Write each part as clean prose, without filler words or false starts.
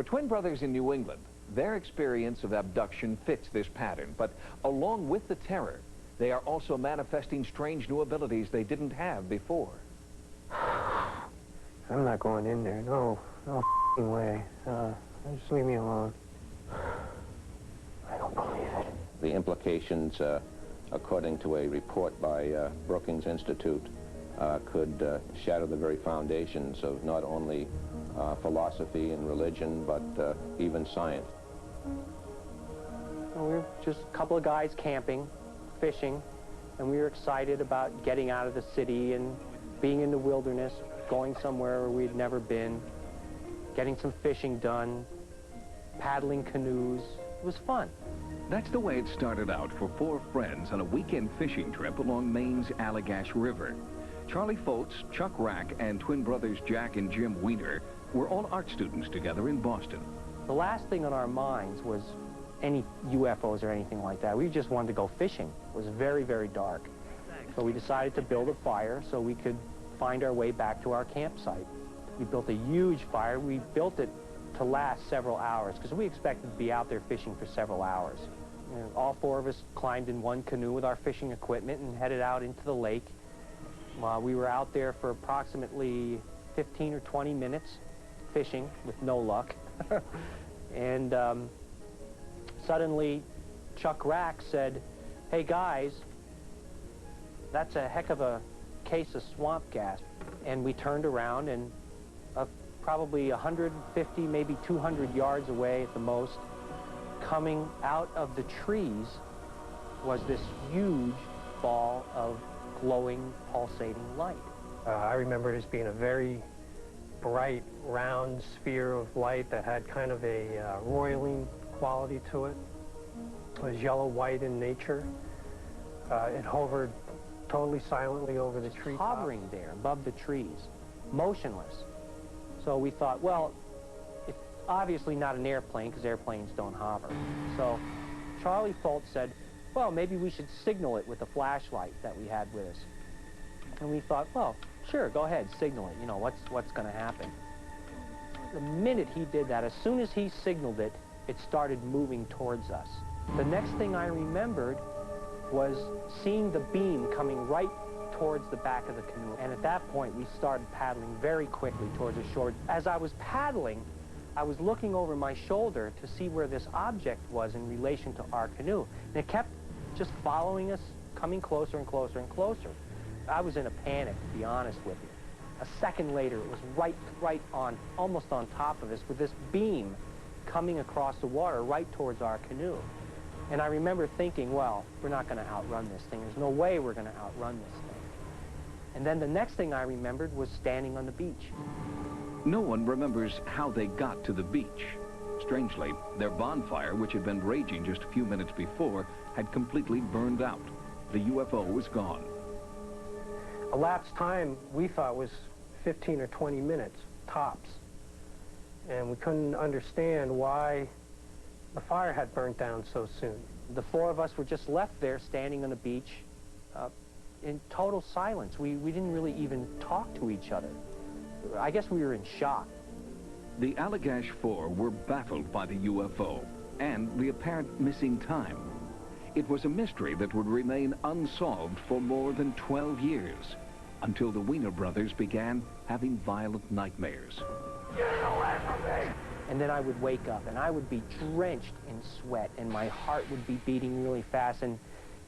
For twin brothers in New England, their experience of abduction fits this pattern, but along with the terror, they are also manifesting strange new abilities they didn't have before. I'm not going in there. No f***ing way. Just leave me alone. I don't believe it. The implications, according to a report by Brookings Institute, could shatter the very foundations of not only philosophy and religion, but even science. Well, we were just a couple of guys camping, fishing, and we were excited about getting out of the city and being in the wilderness, going somewhere where we'd never been, getting some fishing done, paddling canoes. It was fun. That's the way it started out for four friends on a weekend fishing trip along Maine's Allagash River. Charlie Foltz, Chuck Rack, and twin brothers Jack and Jim Weiner were all art students together in Boston. The last thing on our minds was any UFOs or anything like that. We just wanted to go fishing. It was very, very dark. So we decided to build a fire so we could find our way back to our campsite. We built a huge fire. We built it to last several hours because we expected to be out there fishing for several hours. You know, all four of us climbed in one canoe with our fishing equipment and headed out into the lake. We were out there for approximately 15 or 20 minutes fishing with no luck. And suddenly Chuck Rack said, "Hey guys, that's a heck of a case of swamp gas." And we turned around, and probably 150, maybe 200 yards away at the most, coming out of the trees was this huge ball of glowing, pulsating light. I remember it as being a very bright, round sphere of light that had kind of a roiling quality to it. It was yellow-white in nature. It hovered totally silently over the treetops. Hovering there above the trees, motionless. So we thought, well, it's obviously not an airplane because airplanes don't hover. So Charlie Foltz said, well, maybe we should signal it with the flashlight that we had with us. And we thought, well, sure, go ahead, signal it. You know, what's going to happen? The minute he did that, as soon as he signaled it, it started moving towards us. The next thing I remembered was seeing the beam coming right towards the back of the canoe. And at that point, we started paddling very quickly towards the shore. As I was paddling, I was looking over my shoulder to see where this object was in relation to our canoe. And it kept just following us, coming closer and closer and closer. I was in a panic, to be honest with you. A second later, it was right on, almost on top of us, with this beam coming across the water right towards our canoe. And I remember thinking, well, we're not going to outrun this thing. There's no way we're going to outrun this thing. And then the next thing I remembered was standing on the beach. No one remembers how they got to the beach. Strangely, their bonfire, which had been raging just a few minutes before, had completely burned out. The UFO was gone. Elapsed time, we thought, was 15 or 20 minutes, tops. And we couldn't understand why the fire had burnt down so soon. The four of us were just left there standing on the beach in total silence. We didn't really even talk to each other. I guess we were in shock. The Allagash Four were baffled by the UFO and the apparent missing time. It was a mystery that would remain unsolved for more than 12 years, until the Weiner brothers began having violent nightmares. And then I would wake up, and I would be drenched in sweat, and my heart would be beating really fast, and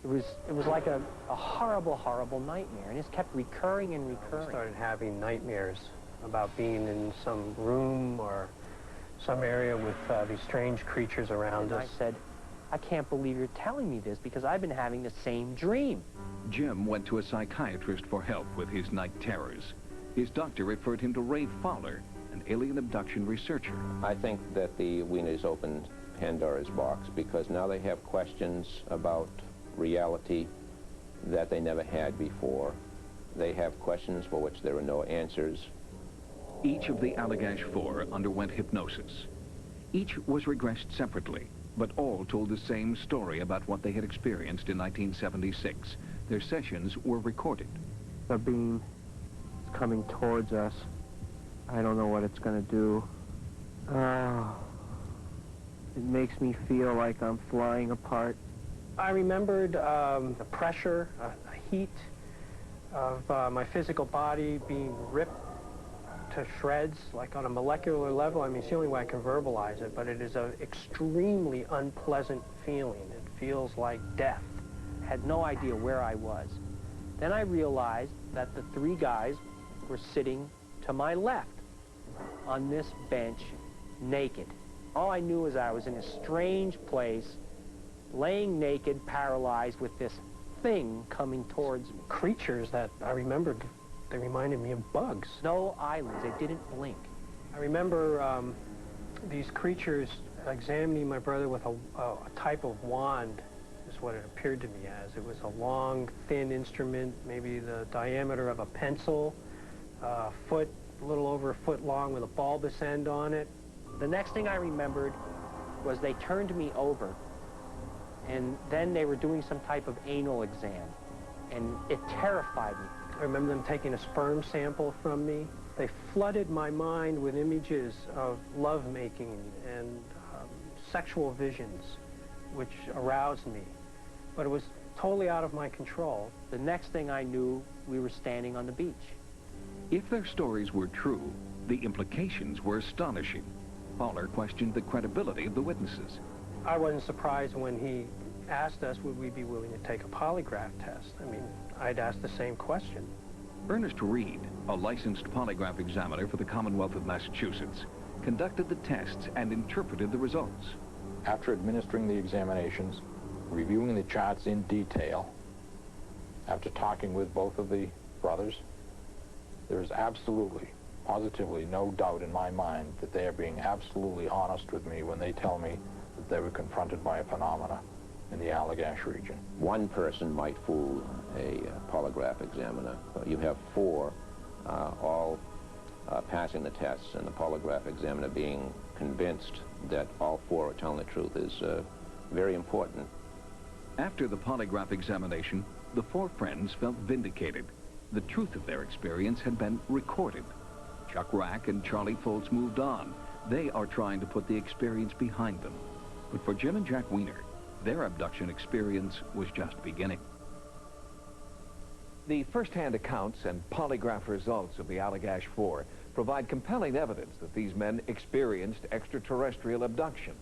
it was like a horrible, horrible nightmare, and it kept recurring and recurring. I started having nightmares about being in some room or some area with these strange creatures around us. I said, I can't believe you're telling me this because I've been having the same dream. Jim went to a psychiatrist for help with his night terrors. His doctor referred him to Ray Fowler, an alien abduction researcher. I think that the Weiners opened Pandora's box because now they have questions about reality that they never had before. They have questions for which there are no answers. Each of the Allagash Four underwent hypnosis. Each was regressed separately, but all told the same story about what they had experienced in 1976. Their sessions were recorded. The beam is coming towards us. I don't know what it's going to do. Oh. makes me feel like I'm flying apart. I remembered the pressure, the heat of my physical body being ripped to shreds, like on a molecular level. I mean, it's the only way I can verbalize it, but it is an extremely unpleasant feeling. It feels like death. Had no idea where I was. Then I realized that the three guys were sitting to my left on this bench, naked. All I knew is I was in a strange place, laying naked, paralyzed, with this thing coming towards me. Creatures that I remembered, they reminded me of bugs. No eyelids, they didn't blink. I remember these creatures examining my brother with a type of wand, is what it appeared to me as. It was a long, thin instrument, maybe the diameter of a pencil, a little over a foot long, with a bulbous end on it. The next thing I remembered was they turned me over, and then they were doing some type of anal exam, and it terrified me. I remember them taking a sperm sample from me. They flooded my mind with images of lovemaking and sexual visions, which aroused me. But it was totally out of my control. The next thing I knew, we were standing on the beach. If their stories were true, the implications were astonishing. Fowler questioned the credibility of the witnesses. I wasn't surprised when he asked us would we be willing to take a polygraph test. I mean, I'd asked the same question. Ernest Reed, a licensed polygraph examiner for the Commonwealth of Massachusetts, conducted the tests and interpreted the results. After administering the examinations, reviewing the charts in detail, after talking with both of the brothers, there is absolutely, positively no doubt in my mind that they are being absolutely honest with me when they tell me that they were confronted by a phenomena in the Allagash region. One person might fool a polygraph examiner. You have four all passing the tests, and the polygraph examiner being convinced that all four are telling the truth is very important. After the polygraph examination, the four friends felt vindicated. The truth of their experience had been recorded. Chuck Rack and Charlie Foltz moved on. They are trying to put the experience behind them. But for Jim and Jack Weiner, their abduction experience was just beginning. The first-hand accounts and polygraph results of the Allagash Four provide compelling evidence that these men experienced extraterrestrial abduction.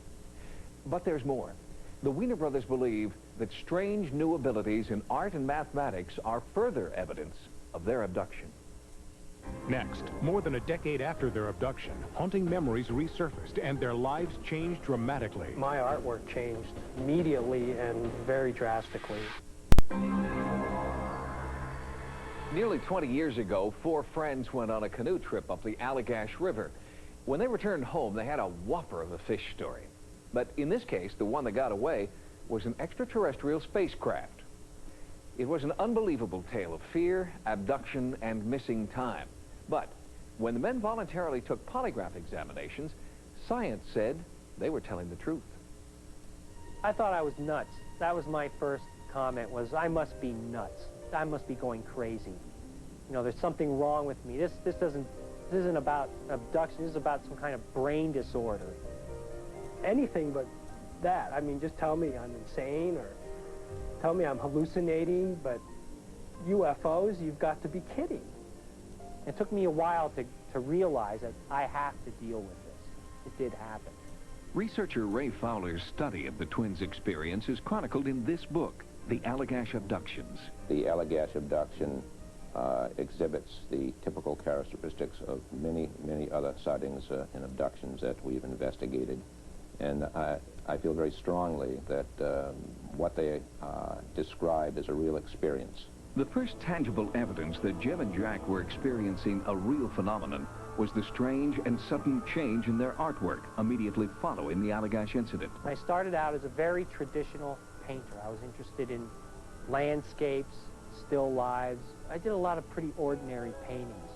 But there's more. The Weiner brothers believe that strange new abilities in art and mathematics are further evidence of their abduction. Next, more than a decade after their abduction, haunting memories resurfaced and their lives changed dramatically. My artwork changed immediately and very drastically. Nearly 20 years ago, four friends went on a canoe trip up the Allagash River. When they returned home, they had a whopper of a fish story. But in this case, the one that got away was an extraterrestrial spacecraft. It was an unbelievable tale of fear, abduction, and missing time. But when the men voluntarily took polygraph examinations, science said they were telling the truth. I thought I was nuts. That was my first comment, was I must be nuts. I must be going crazy. You know, there's something wrong with me. This isn't about abduction. This is about some kind of brain disorder. Anything but that. I mean, just tell me I'm insane or tell me I'm hallucinating, but UFOs, you've got to be kidding. It took me a while to realize that I have to deal with this. It did happen. Researcher Ray Fowler's study of the twins' experience is chronicled in this book, The Allagash Abductions. The Allagash Abduction exhibits the typical characteristics of many, many other sightings and abductions that we've investigated. And I feel very strongly that what they described is a real experience. The first tangible evidence that Jim and Jack were experiencing a real phenomenon was the strange and sudden change in their artwork immediately following the Allagash incident. I started out as a very traditional painter. I was interested in landscapes, still lives. I did a lot of pretty ordinary paintings.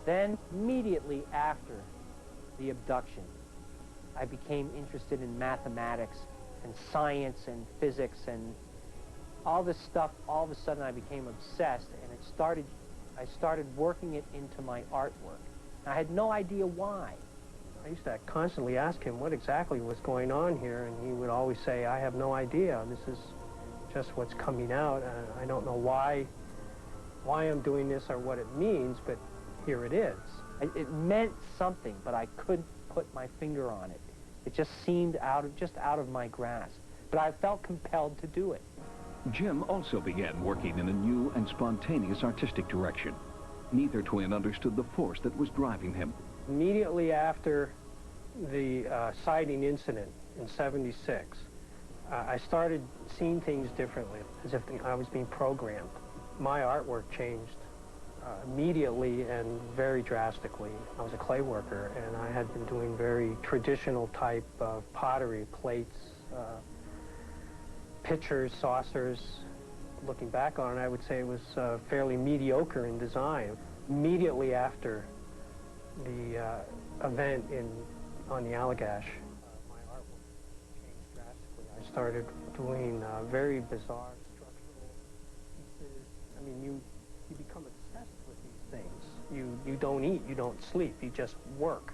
Then, immediately after the abduction, I became interested in mathematics and science and physics and all this stuff. All of a sudden I became obsessed, and I started working it into my artwork. I had no idea why. I I used to constantly ask him what exactly was going on here, and he would always say, I have no idea. This is just what's coming out. I don't know why I'm doing this or what it means, but here it is. It meant something, but I couldn't put my finger on it. It just seemed out of my grasp. But I felt compelled to do it. Jim also began working in a new and spontaneous artistic direction. Neither twin understood the force that was driving him. Immediately after the sighting incident in '76, I started seeing things differently, as if I was being programmed. My artwork changed immediately and very drastically. I was a clay worker, and I had been doing very traditional type of pottery, plates, pitchers, saucers. Looking back on it, I would say it was fairly mediocre in design. Immediately after the event on the Allagash, my artwork changed drastically. I started doing very bizarre structural pieces. I mean, you become obsessed with these things. You don't eat, you don't sleep, you just work.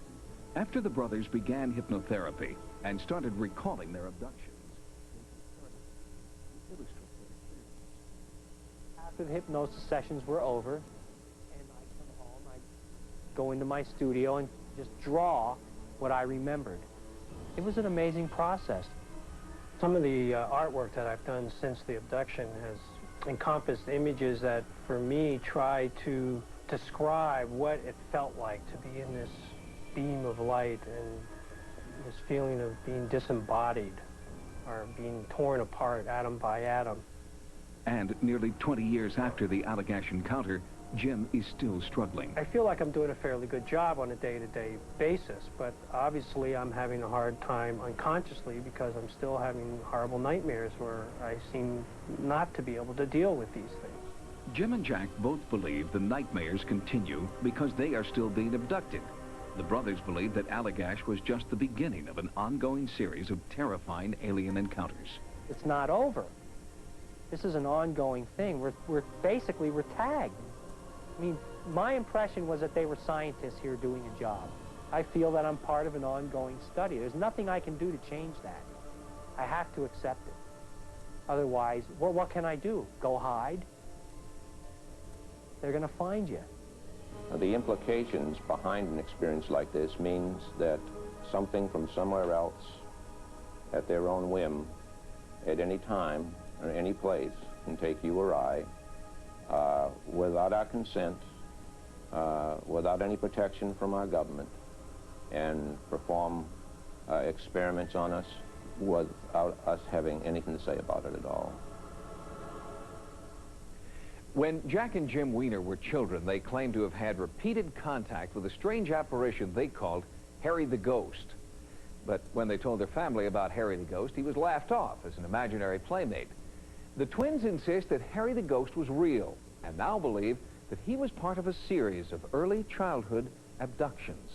After the brothers began hypnotherapy and started recalling their abductions, after the hypnosis sessions were over, and I'd come home, I'd go into my studio and just draw what I remembered. It was an amazing process. Some of the artwork that I've done since the abduction has encompassed images that, for me, try to describe what it felt like to be in this beam of light and this feeling of being disembodied or being torn apart atom by atom. And nearly 20 years after the Allagash encounter, Jim is still struggling. I feel like I'm doing a fairly good job on a day-to-day basis, but obviously I'm having a hard time unconsciously because I'm still having horrible nightmares where I seem not to be able to deal with these things. Jim and Jack both believe the nightmares continue because they are still being abducted. The brothers believe that Allagash was just the beginning of an ongoing series of terrifying alien encounters. It's not over. This is an ongoing thing. We're tagged. I mean, my impression was that they were scientists here doing a job. I feel that I'm part of an ongoing study. There's nothing I can do to change that. I have to accept it. Otherwise, well, what can I do? Go hide? They're going to find you. The implications behind an experience like this means that something from somewhere else, at their own whim, at any time or any place, can take you or I, without our consent, without any protection from our government, and perform experiments on us without us having anything to say about it at all. When Jack and Jim Weiner were children, they claimed to have had repeated contact with a strange apparition they called Harry the Ghost. But when they told their family about Harry the Ghost, he was laughed off as an imaginary playmate. The twins insist that Harry the Ghost was real, and now believe that he was part of a series of early childhood abductions.